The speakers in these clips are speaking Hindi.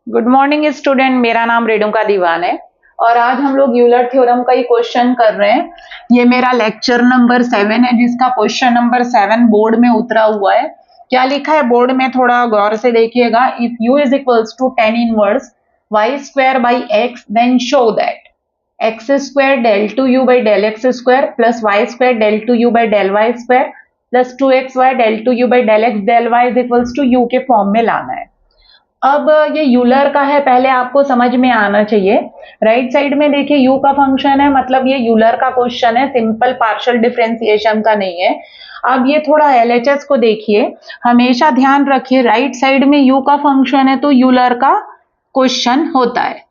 गुड मॉर्निंग स्टूडेंट, मेरा नाम रेणुका दीवान है और आज हम लोग यूलर थ्योरम का ही क्वेश्चन कर रहे हैं। ये मेरा लेक्चर नंबर 7 है जिसका क्वेश्चन नंबर 7 बोर्ड में उतरा हुआ है। क्या लिखा है बोर्ड में, थोड़ा गौर से देखिएगा। If u is equals to tan inverse y square by x then show that x square del two u by del x square plus y square del two u by del y square plus 2xy del two u by del x del y is equals to u के फॉर्म में लाना है। अब ये यूलर का है, पहले आपको समझ में आना चाहिए। राइट साइड में देखिए u का फंक्शन है, मतलब ये यूलर का क्वेश्चन है, सिंपल पार्शियल डिफरेंशिएशन का नहीं है। अब ये थोड़ा एलएचएस को देखिए, हमेशा ध्यान रखिए राइट साइड में u का फंक्शन है तो यूलर का क्वेश्चन होता है।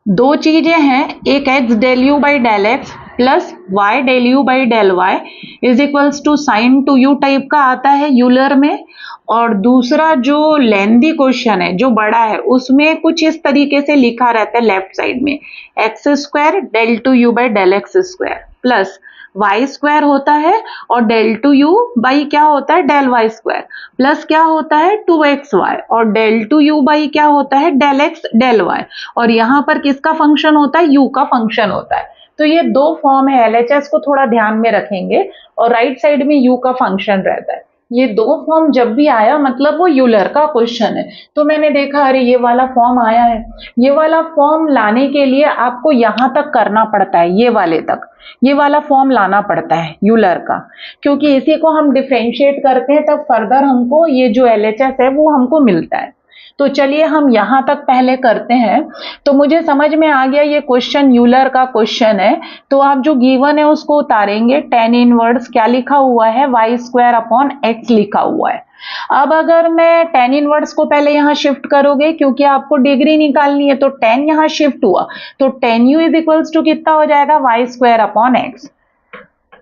दो चीजें हैं, एक x del u by del x plus y del u by del y is equals to sine two u type का आता है यूलर में, और दूसरा जो लेंदी क्वेश्चन है जो बड़ा है उसमें कुछ इस तरीके से लिखा रहता है लेफ्ट साइड में x square del two u by del x square plus y square होता है और डेल टू यू बाई क्या होता है डेल वाई स्क्वायर प्लस क्या होता है 2xy और डेल टू यू बाई क्या होता है डेल एक्स डेल वाई, और यहाँ पर किसका फंक्शन होता है, u का फंक्शन होता है। तो ये दो फॉर्म है, एलएचएस को थोड़ा ध्यान में रखेंगे और राइट साइड में u का फंक्शन रहता है। ये दो फॉर्म जब भी आया मतलब वो यूलर का क्वेश्चन है। तो मैंने देखा अरे ये वाला फॉर्म आया है, ये वाला फॉर्म लाने के लिए आपको यहां तक करना पड़ता है, ये वाले तक ये वाला फॉर्म लाना पड़ता है यूलर का, क्योंकि इसी को हम डिफरेंशिएट करते हैं तब फर्दर हमको ये जो एलएचएस है वो हमको मिलता है। तो चलिए हम यहां तक पहले करते हैं। तो मुझे समझ में आ गया ये क्वेश्चन यूलर का क्वेश्चन है। तो आप जो गिवन है उसको उतारेंगे, tan इनवर्स क्या लिखा हुआ है, y स्क्वायर अपॉन x लिखा हुआ है। अब अगर मैं tan इनवर्स को पहले यहां शिफ्ट करोगे, क्योंकि आपको डिग्री निकालनी है, तो tan यहां शिफ्ट हुआ तो tan u is equals to कितना हो जाएगा, y स्क्वायर अपॉन x।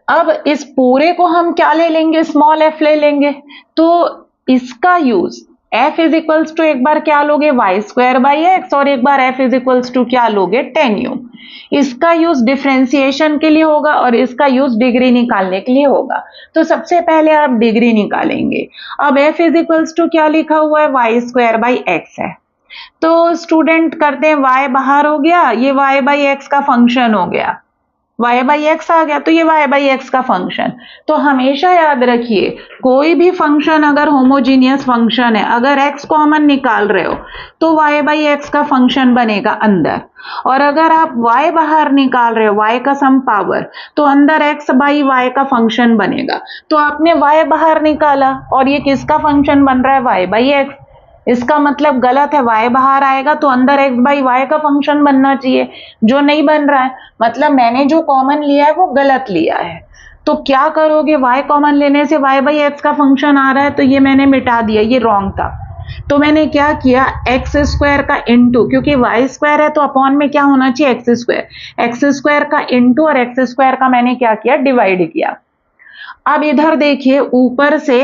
अब इस पूरे को हम क्या ले लेंगे, स्मॉल f ले लेंगे। तो इसका use f is equals to एक बार क्या लोगे y स्क्वायर बाई एक्स और एक बार f इज इक्वल्स टू क्या लोगे tan u। इसका यूज डिफरेंशिएशन के लिए होगा और इसका यूज डिग्री निकालने के लिए होगा। तो सबसे पहले आप डिग्री निकालेंगे। अब f इज इक्वल्स टू क्या लिखा हुआ है, y स्क्वायर बाई एक्स है। तो स्टूडेंट करते हैं, y बाहर हो गया, ये y बाई एक्स का फंक्शन हो गया, y बाई एक्स आ गया तो ये y बाई एक्स का फंक्शन। तो हमेशा याद रखिए कोई भी फंक्शन अगर होमोजीनियस फंक्शन है, अगर x कॉमन निकाल रहे हो तो y बाई एक्स का फंक्शन बनेगा अंदर, और अगर आप y बाहर निकाल रहे हो y का सम पावर तो अंदर x बाई y का फंक्शन बनेगा। तो आपने y बाहर निकाला और ये किसका फंक्शन बन रहा है, y बाई एक्स। इसका मतलब गलत है, y बाहर आएगा तो अंदर x बाई वाई का फंक्शन बनना चाहिए, जो नहीं बन रहा है, मतलब मैंने जो कॉमन लिया है वो गलत लिया है। तो क्या करोगे, y कॉमन लेने से y बाई एक्स का फंक्शन आ रहा है तो ये मैंने मिटा दिया, ये रॉन्ग था। तो मैंने क्या किया, एक्स स्क्वायर का इंटू, क्योंकि वाई स्क्वायर है तो अपॉन में क्या होना चाहिए, एक्स स्क्वायर का इंटू और एक्स स्क्वायर का मैंने क्या किया, डिवाइड किया। अब इधर देखिए ऊपर से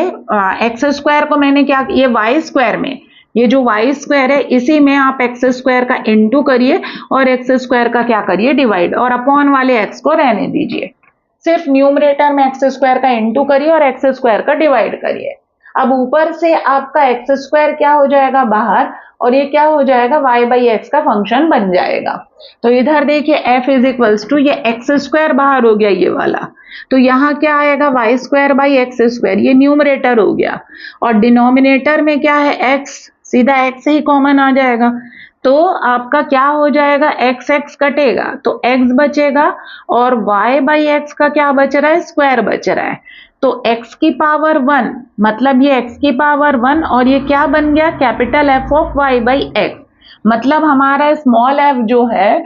एक्स स्क्वायर को मैंने क्या, ये वाई स्क्वायर में, ये जो वाई स्क्वायर है इसी में आप एक्स स्क्वायर का इंटू करिए और एक्स स्क्वायर का क्या करिए, डिवाइड, और अपॉन वाले एक्स को रहने दीजिए। सिर्फ न्यूमरेटर में एक्स स्क्वायर का इंटू करिए और एक्स स्क्वायर का डिवाइड करिए। अब ऊपर से आपका एक्स स्क्वायर क्या हो जाएगा बाहर, और ये क्या हो जाएगा, y बाई एक्स का फंक्शन बन जाएगा। तो इधर देखिए f इज इक्वल्स टू, ये एक्स स्क्वायर बाहर हो गया ये वाला, तो यहाँ क्या आएगा, y square by x square, ये न्यूमरेटर हो गया, और डिनोमिनेटर में क्या है x, सीधा x ही कॉमन आ जाएगा। तो आपका क्या हो जाएगा, x x कटेगा तो x बचेगा और y बाई एक्स का क्या बच रहा है, स्क्वायर बच रहा है। तो x की पावर 1, मतलब ये x की पावर 1 और ये क्या बन गया, capital F of y by x. मतलब हमारा स्मॉल f जो है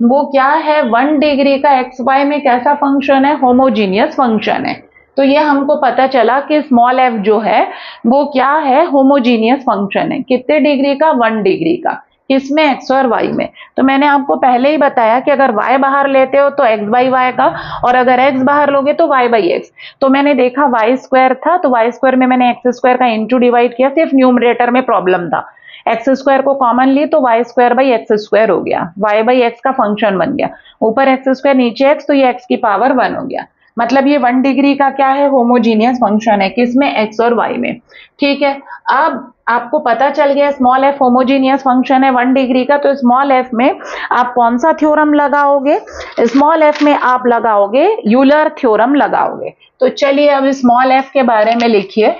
वो क्या है, 1 डिग्री का एक्स वाई में कैसा फंक्शन है, होमोजीनियस फंक्शन है। तो ये हमको पता चला कि स्मॉल f जो है वो क्या है, होमोजीनियस फंक्शन है। कितने डिग्री का, 1 डिग्री का, किसमें, x और y में। तो मैंने आपको पहले ही बताया कि अगर y बाहर लेते हो तो x बाई वाई का, और अगर x बाहर लोगे तो y बाई एक्स। तो मैंने देखा y स्क्वायर था तो y स्क्वायर में मैंने x स्क्वायर का इंटू डिवाइड किया, सिर्फ न्यूमरेटर में प्रॉब्लम था, एक्स स्क्वायर को कॉमन ली तो y square by x square हो गया, वाई बाई एक्स का फंक्शन बन गया, ऊपर एक्स स्क्वायर नीचे एक्स, तो ये एक्स की पावर 1 हो गया। मतलब ये 1 डिग्री का क्या है, होमोजीनियस फंक्शन है, किसमें, एक्स और वाई में। ठीक है, अब आपको पता चल गया स्मॉल एफ होमोजीनियस फंक्शन है 1 डिग्री का, तो स्मॉल एफ में आप कौन सा थ्योरम लगाओगे, स्मॉल एफ में आप लगाओगे यूलर थ्योरम लगाओगे। तो चलिए अब स्मॉल एफ के बारे में लिखिए।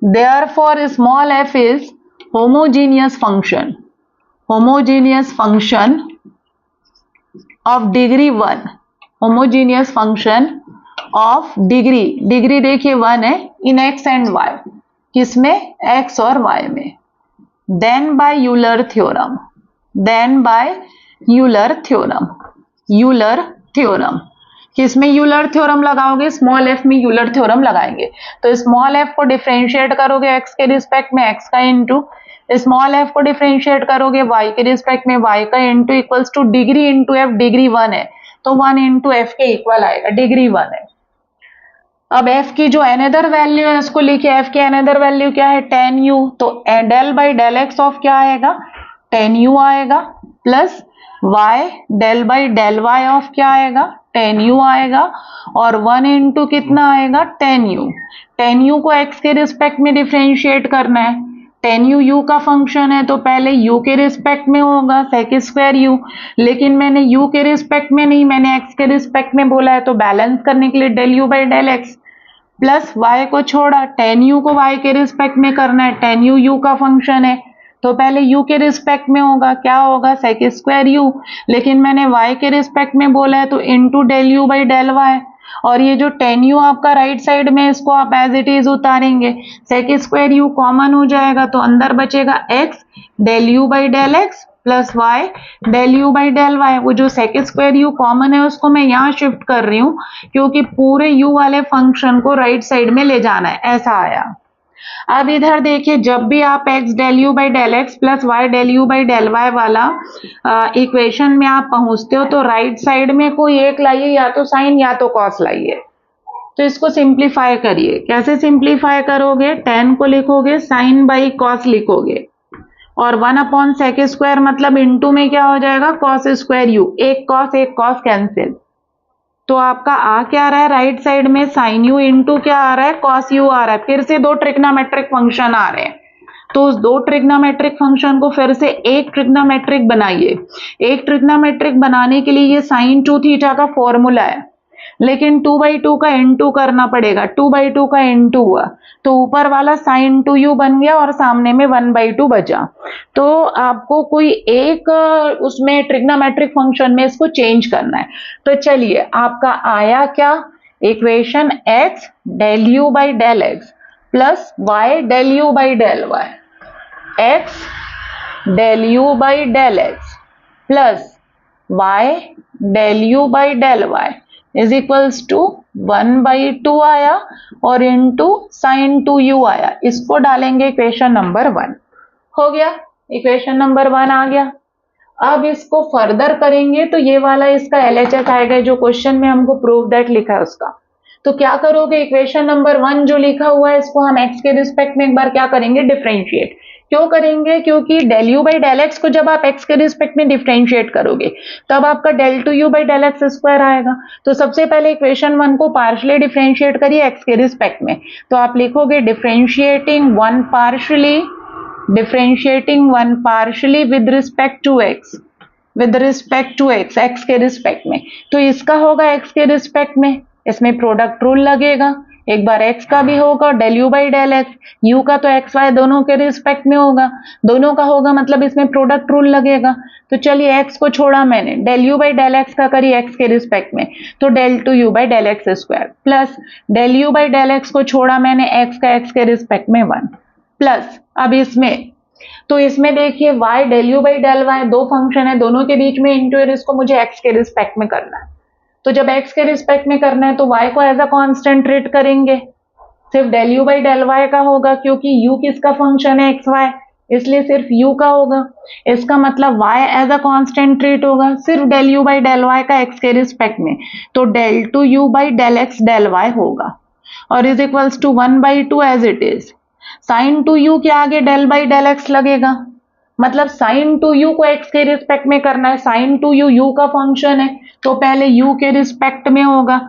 therefore small f is homogeneous function of degree 1, homogeneous function of degree देखिए 1 है इन x एंड y, किसमें, x और y में। then by Euler theorem, किसमें यूलर थ्योरम लगाओगे, स्मॉल एफ में यूलर थ्योरम लगाएंगे। तो स्मॉल एफ को डिफरेंशिएट करोगे एक्स के रिस्पेक्ट में एक्स का इंटू, स्मॉल एफ को डिफरेंशिएट करोगे वाई के रिस्पेक्ट में वाई का into, equals two degree into F, degree 1 है तो 1 इंटू एफ के इक्वल आएगा, डिग्री 1 है। अब f की जो अनदर वैल्यू है उसको लिखिए, f की अनदर वैल्यू क्या है, tan u, तो del by del x of क्या आएगा, tan u आएगा, plus y del by del y of क्या आएगा, tan u आएगा, और 1 इंटू कितना आएगा, tan u को x के रिस्पेक्ट में डिफरेंशिएट करना है, tan u का फंक्शन है तो पहले u के रिस्पेक्ट में होगा sec स्क्वायर u, लेकिन मैंने u के रिस्पेक्ट में नहीं, मैंने x के रिस्पेक्ट में बोला है, तो बैलेंस करने के लिए del u by del x, plus y को छोड़ा, tan u को y के रिस्पेक्ट में करना है, tan u का फंक्शन है तो पहले u के रिस्पेक्ट में होगा, क्या होगा, sec स्क्वायर u, लेकिन मैंने y के रिस्पेक्ट में बोला है तो into del u by del y, और ये जो tan u आपका राइट साइड में, इसको आप एज इट इज उतारेंगे, sec स्क्वायर u कॉमन हो जाएगा तो अंदर बचेगा x del u by del x plus y del u by del y. वो जो sec स्क्वायर u कॉमन है उसको मैं यहाँ शिफ्ट कर रही हूँ क्योंकि पूरे u वाले फंक्शन को राइट साइड में ले जाना है, ऐसा आया। अब इधर देखिए, जब भी आप x del u by del x plus y del u by del y वाला इक्वेशन में आप पहुंचते हो तो राइट साइड में कोई एक लाइए, या तो साइन या तो कॉस लाइए। तो इसको सिंप्लीफाई करिए, कैसे सिंप्लीफाई करोगे, tan को लिखोगे साइन बाई कॉस लिखोगे, और 1 अपॉन सेक स्क्वायर मतलब इंटू में क्या हो जाएगा, कॉस स्क्वायर u, एक कॉस कैंसिल, तो आपका आ क्या आ रहा है, राइट साइड में साइन u इंटू क्या आ रहा है, कॉस u आ रहा है। फिर से दो ट्रिग्नोमेट्रिक फंक्शन आ रहे हैं, तो उस दो ट्रिग्नोमेट्रिक फंक्शन को फिर से एक ट्रिग्नोमेट्रिक बनाइए। एक ट्रिग्नोमेट्रिक बनाने के लिए ये साइन 2 थीटा का फॉर्मूला है, लेकिन 2/2 का इंटू करना पड़ेगा, 2/2 का इंटू हुआ तो ऊपर वाला साइन 2u बन गया और सामने में 1/2 बचा। तो आपको कोई एक उसमें ट्रिग्नोमेट्रिक फंक्शन में इसको चेंज करना है। तो चलिए, आपका आया क्या, equation x del u by del x plus y del u by del y, x del u by del x plus y del u by del y is equals to 1/2 आया और इंटू साइन 2u आया। इसको डालेंगे इक्वेशन नंबर 1, हो गया, इक्वेशन नंबर 1 आ गया। अब इसको फर्दर करेंगे तो ये वाला इसका LHS आएगा, जो क्वेश्चन में हमको प्रूव दैट लिखा है उसका। तो क्या करोगे, इक्वेशन नंबर 1 जो लिखा हुआ है इसको हम x के रिस्पेक्ट में एक बार क्या करेंगे, डिफरेंशिएट। क्यों करेंगे, क्योंकि del u by del x को जब आप x के रिस्पेक्ट में डिफरेंशिएट करोगे तब आपका del 2u by del x square आएगा। तो सबसे पहले इक्वेशन 1 को पार्शियली डिफरेंशिएट करिए x के रिस्पेक्ट में, तो आप लिखोगे differentiating one partially with respect to x, x के रिस्पेक्ट में। तो इसका होगा x के रिस्पेक्ट में, इसमें प्रोडक्ट रूल लगेगा, एक बार x का भी होगा del u by del x, u का तो x y दोनों के रिस्पेक्ट में होगा, दोनों का होगा मतलब इसमें प्रोडक्ट रूल लगेगा। तो चलिए x को छोड़ा मैंने, del u by del x का करिए x के रिस्पेक्ट में, तो del 2u by del x square, plus del u by del x को छोड़ा मैंने x का x के रिस्पेक्ट में 1, प्लस अब इसमें, तो इसमें देखिए y del u by del y दो फंक्शन है, दोनों के बीच में इंटू, इसको मुझे x के रिस्पेक्ट में करना है। तो जब x के रिस्पेक्ट में करना है तो y को एज अ कांस्टेंट ट्रीट करेंगे, सिर्फ del u by del y का होगा क्योंकि u किसका फंक्शन है, एक्स वाई, इसलिए सिर्फ u का होगा। इसका मतलब y as a constant treat होगा सिर्फ del u by del y का x के रिस्पेक्ट में, तो del 2u by del x del y होगा, और is equals to 1/2 as it is. Sine 2u के आगे डेल बाई डेल एक्स लगेगा, मतलब साइन टू यू को एक्स के रिस्पेक्ट में करना है, साइन टू यू यू का फंक्शन है तो पहले यू के रिस्पेक्ट में होगा,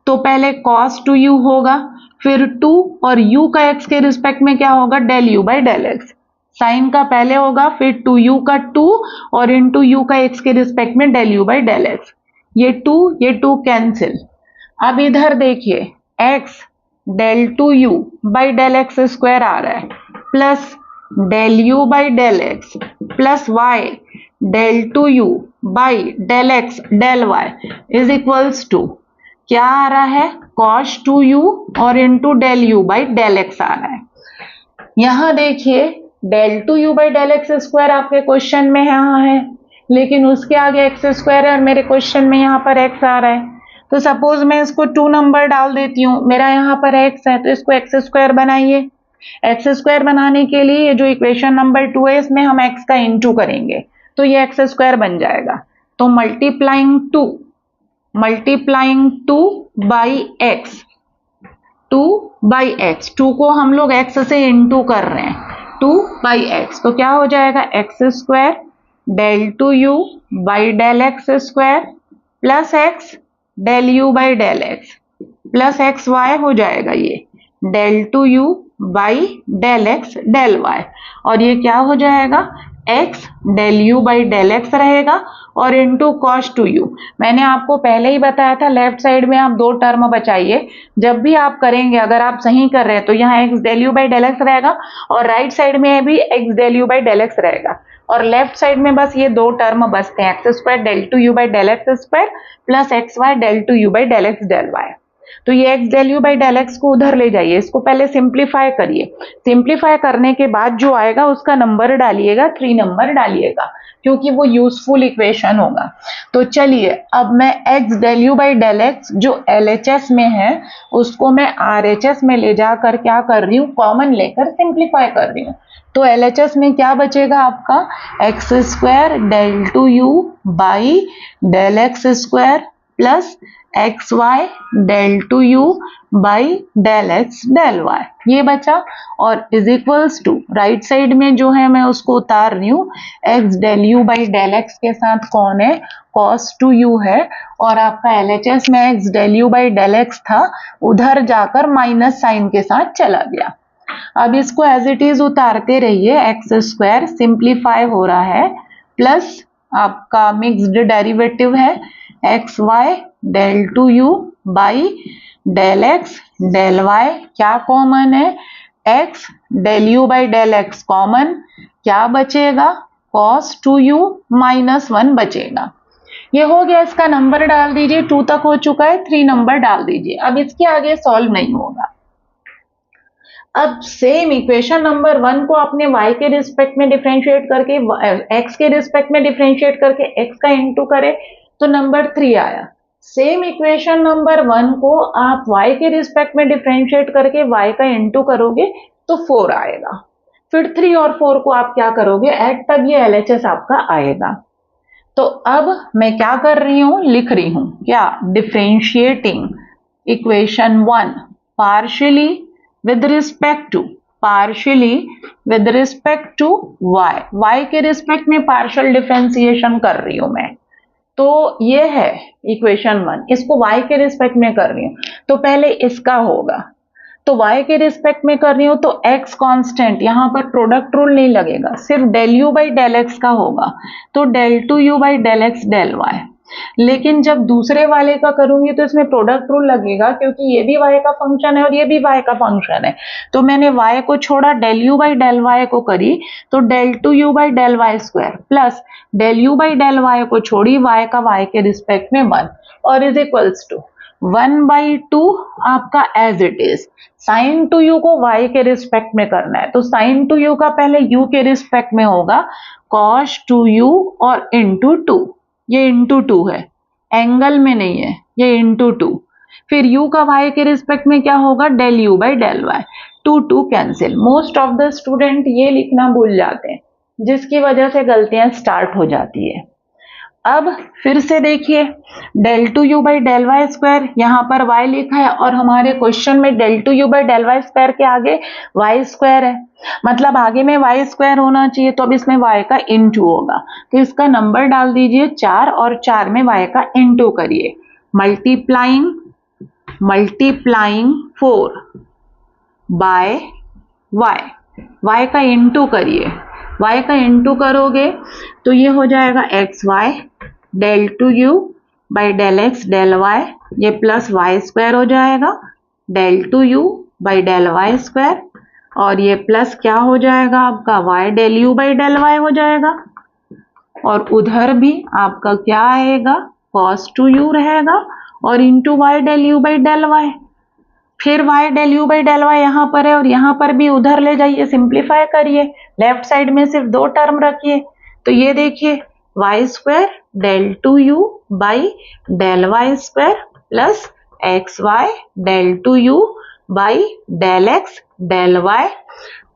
तो पहले कॉस टू यू होगा, फिर टू, और यू का एक्स के रिस्पेक्ट में क्या होगा, del u by del x. Sine का पहले होगा, फिर टू यू का टू, और इंटू यू का एक्स के रिस्पेक्ट में del u by del x. ये टू कैंसिल। अब इधर देखिए, x del two u by del x square आ रहा है, plus del u by del x, plus y del two u by del x del y is equals to क्या आ रहा है, cos टू यू और into del u by del x आ रहा है। यहां देखिए del two u by del x square आपके क्वेश्चन में यहाँ है, लेकिन उसके आगे एक्स स्क्वायर है और मेरे क्वेश्चन में यहाँ पर एक्स आ रहा है। तो सपोज मैं इसको 2 नंबर डाल देती हूँ, मेरा यहाँ पर एक्स है तो इसको एक्स स्क्वायर बनाइए। एक्स स्क्वायर बनाने के लिए ये जो इक्वेशन नंबर 2 है इसमें हम एक्स का इंटू करेंगे तो ये एक्स स्क्वायर बन जाएगा। तो multiplying two by x, 2 by x, 2 को हम लोग एक्स से इंटू कर रहे हैं, 2 बाई एक्स, तो क्या हो जाएगा x square del two u by del x square plus x del u by del x plus x y हो जाएगा ये del two u by del x del y, और ये क्या हो जाएगा x del u by del x रहेगा और इंटू कॉस टू यू। मैंने आपको पहले ही बताया था लेफ्ट साइड में आप 2 टर्म बचाइए, जब भी आप करेंगे अगर आप सही कर रहे हैं तो यहाँ x del u by del x रहेगा और राइट साइड में भी x del u by del x रहेगा, और लेफ्ट साइड में बस ये 2 टर्म बचते हैं, x square del two u by del x square plus x y del two u by del x del y. तो ये x del u by del x को उधर ले जाइए, इसको पहले सिंप्लीफाई करिए, सिंप्लीफाई करने के बाद जो आएगा उसका नंबर डालिएगा, 3 नंबर डालिएगा क्योंकि वो यूजफुल इक्वेशन होगा। तो चलिए अब मैं x del u by del x जो LHS में है उसको मैं RHS में ले जाकर क्या कर रही हूँ, कॉमन लेकर सिंप्लीफाई कर रही हूँ। तो LHS में क्या बचेगा आपका, x square del two u by del x square plus x y del two u by del x del y, ये बचा, और is equals to right side में जो है मैं उसको उतार रही हूँ, x del u by del x के साथ कौन है, कॉस टू यू है, और आपका LHS में x del u by del x था उधर जाकर माइनस साइन के साथ चला गया। अब इसको एज इट इज उतारते रहिए, एक्स स्क्वायर सिंप्लीफाई हो रहा है प्लस आपका मिक्स्ड डेरिवेटिव है x y del two u by del x del y, क्या कॉमन है, x del u by del x common, क्या बचेगा कॉस टू यू माइनस 1 बचेगा। ये हो गया, इसका नंबर डाल दीजिए, 2 तक हो चुका है, 3 नंबर डाल दीजिए। अब इसके आगे सॉल्व नहीं होगा। अब सेम इक्वेशन नंबर 1 को आपने y के रिस्पेक्ट में डिफरेंशिएट करके x के रिस्पेक्ट में डिफरेंशिएट करके x का इंटू करे तो नंबर 3 आया। सेम इक्वेशन नंबर 1 को आप y के रिस्पेक्ट में डिफरेंशिएट करके y का इंटू करोगे तो 4 आएगा। फिर 3 और 4 को आप क्या करोगे ऐड, तब ये LHS आपका आएगा। तो अब मैं क्या कर रही हूं, लिख रही हूं क्या, differentiating equation 1 partially with respect to y के रिस्पेक्ट में पार्शियल डिफरेंशिएशन कर रही हूं मैं। तो ये है इक्वेशन 1, इसको y के रिस्पेक्ट में कर रही हूं तो पहले इसका होगा, तो y के रिस्पेक्ट में कर रही हूं तो x कांस्टेंट, यहां पर प्रोडक्ट रूल नहीं लगेगा, सिर्फ del u by del x का होगा, तो del two u by del x del y. लेकिन जब दूसरे वाले का करूंगी तो इसमें प्रोडक्ट रूल लगेगा क्योंकि ये भी y का फंक्शन है और ये भी y का फंक्शन है, तो मैंने y को छोड़ा, del u by del y को करी तो del two u by del y square plus del u by del y को छोड़ी, y का y के रिस्पेक्ट में 1 और इज इक्वल्स टू 1/2 आपका as it is. Sine two u को y के रिस्पेक्ट में करना है तो साइन टू यू का पहले u के रिस्पेक्ट में होगा कॉस टू यू और इंटू 2, ये इंटू 2 है, एंगल में नहीं है, ये इंटू 2। फिर u का y के रिस्पेक्ट में क्या होगा, del u by del y, 2 cancel. Most of the student ये लिखना भूल जाते हैं जिसकी वजह से गलतियां स्टार्ट हो जाती है। अब फिर से देखिए del two u by del y square, यहाँ पर y लिखा है और हमारे क्वेश्चन में del two u by del y square के आगे y स्क्वायर है, मतलब आगे में y स्क्वायर होना चाहिए, तो अब इसमें y का इंटू होगा। तो इसका नंबर डाल दीजिए 4 और 4 में y का इंटू करिए, मल्टीप्लाइंग 4 बाय y का इंटू करिए, y का इंटू करोगे तो ये हो जाएगा x y del two u by del x del y, ये प्लस वाई स्क्वायर हो जाएगा del two u by del y square, और ये प्लस क्या हो जाएगा आपका y del u by del y हो जाएगा, और उधर भी आपका क्या आएगा cos टू यू रहेगा और into y del u by del y, फिर y del u by del y यहाँ पर है और यहाँ पर भी उधर ले जाइए, सिंप्लीफाई करिए, लेफ्ट साइड में सिर्फ 2 टर्म रखिए, तो ये देखिए y square del two u by del y square plus x y del two u by del x del y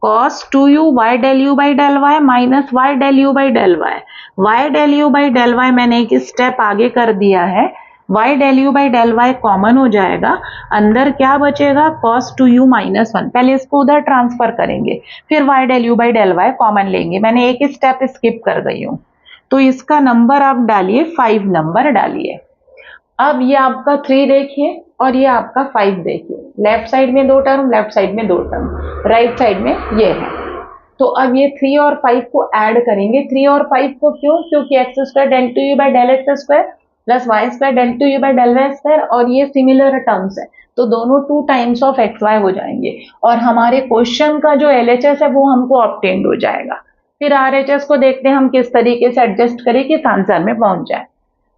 cos two u y del u by del y minus y del u by del y, y del u by del y मैंने एक स्टेप आगे कर दिया है, y del u by del y common हो जाएगा, अंदर क्या बचेगा cos टू यू माइनस 1, पहले इसको उधर ट्रांसफर करेंगे फिर y del u by del y common लेंगे, मैंने एक स्टेप स्किप कर गई हूँ। तो इसका नंबर आप डालिए 5 नंबर डालिए। अब ये आपका 3 देखिए और ये आपका 5 देखिए, लेफ्ट साइड में 2 टर्म, लेफ्ट साइड में 2 टर्म, राइट साइड में ये है। तो अब ये 3 और 5 को ऐड करेंगे, 3 और 5 को क्यों, क्योंकि x square del two u by del x square plus y square del two u by del y square, और ये सिमिलर टर्म्स है तो दोनों 2 टाइम्स ऑफ एक्स वाई हो जाएंगे और हमारे क्वेश्चन का जो एलएचएस है वो हमको ऑब्टेन्ड हो जाएगा। फिर आरएचएस को देखते हैं हम किस तरीके से एडजस्ट करें कि इस आंसर में पहुंच जाए।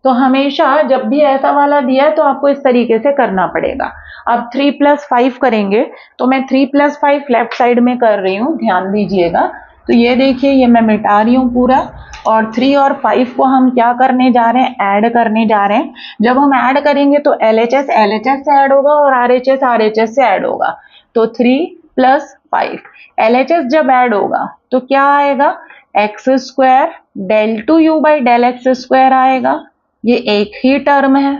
तो हमेशा जब भी ऐसा वाला दिया है तो आपको इस तरीके से करना पड़ेगा। अब 3 + 5 करेंगे, तो मैं 3 + 5 लेफ्ट साइड में कर रही हूँ, ध्यान दीजिएगा। तो ये देखिए ये मैं मिटा रही हूँ पूरा, और 3 और 5 को हम क्या करने जा रहे हैं, ऐड करने जा रहे हैं। जब हम ऐड करेंगे तो LHS LHS से ऐड होगा और RHS RHS से ऐड होगा, तो 3 + 5 LHS जब ऐड होगा तो क्या आएगा, x square del two u by del x square आएगा, ये एक ही टर्म है,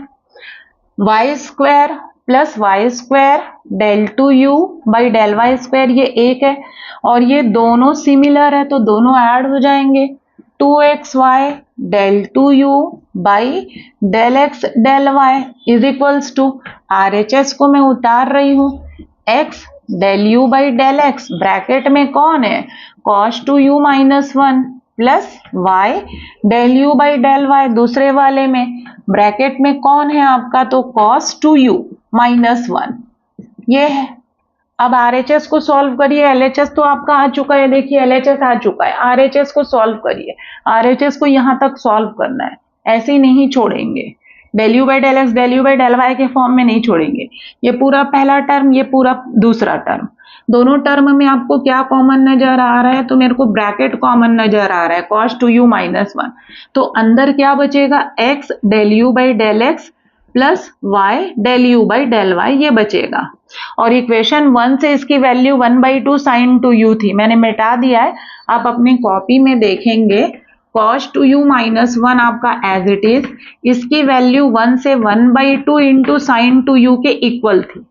y square plus y square del two u by del y square ये एक है, और ये दोनों सिमिलर है तो दोनों ऐड हो जाएंगे, 2xy del two u by del x del y is equals to, RHS को मैं उतार रही हूँ, x del u by del x, bracket में कौन है cos two u minus 1 plus y del u by del y, दूसरे वाले में ब्रैकेट में कौन है आपका, तो cos टू यू माइनस 1 ये है। अब RHS को सॉल्व करिए, LHS तो आपका आ चुका है, देखिए LHS आ चुका है, RHS को सॉल्व करिए, RHS को यहाँ तक सॉल्व करना है, ऐसे ही नहीं छोड़ेंगे, del u by del x del u by del y के फॉर्म में नहीं छोड़ेंगे। ये पूरा पहला टर्म, ये पूरा दूसरा टर्म, दोनों टर्म में आपको क्या कॉमन नजर आ रहा है, तो मेरे को ब्रैकेट कॉमन नजर आ रहा है cos टू यू माइनस 1, तो अंदर क्या बचेगा, x del u by del x plus y del u by del y ये बचेगा, और इक्वेशन 1 से इसकी वैल्यू 1/2 sin टू यू थी, मैंने मिटा दिया है, आप अपनी कॉपी में देखेंगे cos टू यू माइनस 1 आपका एज इट इज, इसकी वैल्यू 1 से 1/2 इंटू साइन टू यू के इक्वल थी।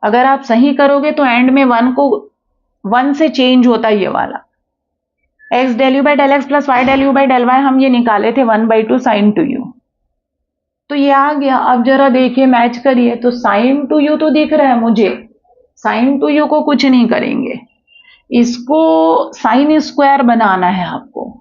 अगर आप सही करोगे तो एंड में 1 से चेंज होता है, ये वाला x del u by del x plus y del u by del y हम ये निकाले थे 1/2 sin टू यू, तो ये आ गया। अब जरा देखिए मैच करिए, तो sin टू यू तो दिख रहा है मुझे, sin टू यू को कुछ नहीं करेंगे, इसको साइन स्क्वायर बनाना है, आपको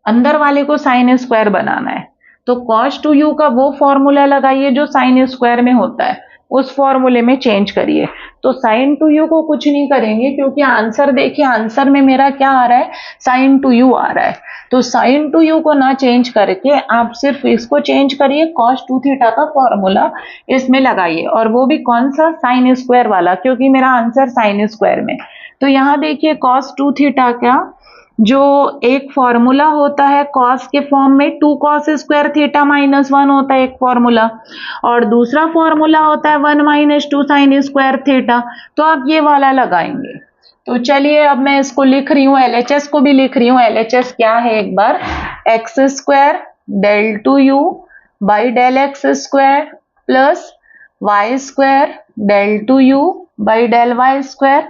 अंदर वाले को साइन स्क्वायर बनाना है, तो cos टू यू का वो फॉर्मूला लगाइए जो साइन स्क्वायर में होता है, उस फॉर्मूले में चेंज करिए। तो साइन टू यू को कुछ नहीं करेंगे क्योंकि आंसर देखिए, आंसर में मेरा क्या आ रहा है, साइन टू यू आ रहा है, तो साइन टू यू को ना चेंज करके आप सिर्फ इसको चेंज करिए, cos टू थीटा का फॉर्मूला इसमें लगाइए, और वो भी कौन सा, साइन स्क्वायर वाला, क्योंकि मेरा आंसर साइन स्क्वायर में। तो यहाँ देखिए cos टू थीटा का जो एक फॉर्मूला होता है cos के फॉर्म में 2 cos स्क्वायर थीटा माइनस 1 होता है एक फॉर्मूला, और दूसरा फॉर्मूला होता है 1 माइनस 2 साइन स्क्वायर थीटा, तो आप ये वाला लगाएंगे। तो चलिए अब मैं इसको लिख रही हूँ, LHS को भी लिख रही हूँ, LHS क्या है एक बार, x square del 2u by del x square plus y square del 2u by del y square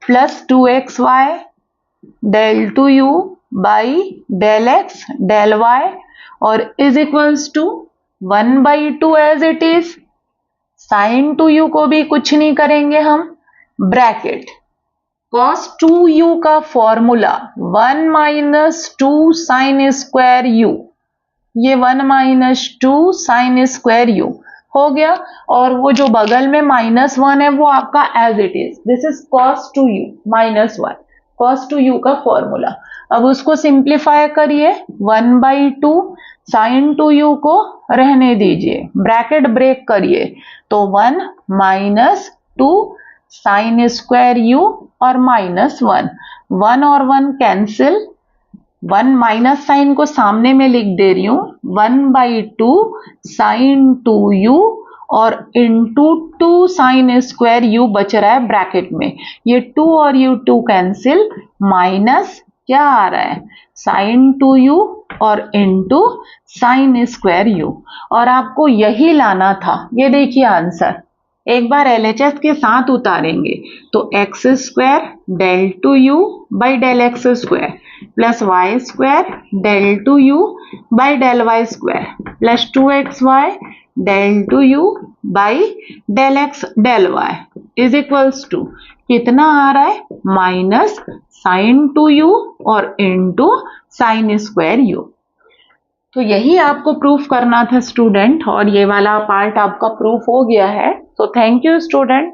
plus 2xy del 2u by del x del y और is equals to 1/2 as it is. Sine 2u को भी कुछ नहीं करेंगे हम, ब्रैकेट cos 2u का formula 1 minus 2 sine square u, ये 1 माइनस 2 साइन स्क्वायर u हो गया। और वो जो बगल में -1 है वो आपका as it is, this is cos 2u minus 1, cos 2u का फॉर्मूला। अब उसको सिंप्लीफाई करिए, 1/2 साइन 2u को रहने दीजिए, ब्रैकेट ब्रेक करिए तो 1 माइनस 2 साइन स्क्वायर u और -1, 1 और 1 कैंसिल, 1 माइनस साइन को सामने में लिख दे रही हूं, 1/2 साइन 2u और इंटू 2 साइन स्क्वायर u बच रहा है ब्रैकेट में, ये 2 और u 2 कैंसिल, माइनस क्या आ रहा है साइन 2u और इंटू साइन स्क्वायर u, और आपको यही लाना था। ये देखिए आंसर, एक बार LHS के साथ उतारेंगे तो x square del 2u by del x square plus y square del 2u by del y square plus 2xy del 2u by del x del y is equals to कितना आ रहा है, माइनस साइन 2u और इंटू साइन स्क्वायर u। तो यही आपको प्रूफ करना था स्टूडेंट, और ये वाला पार्ट आपका प्रूफ हो गया है। तो थैंक यू स्टूडेंट।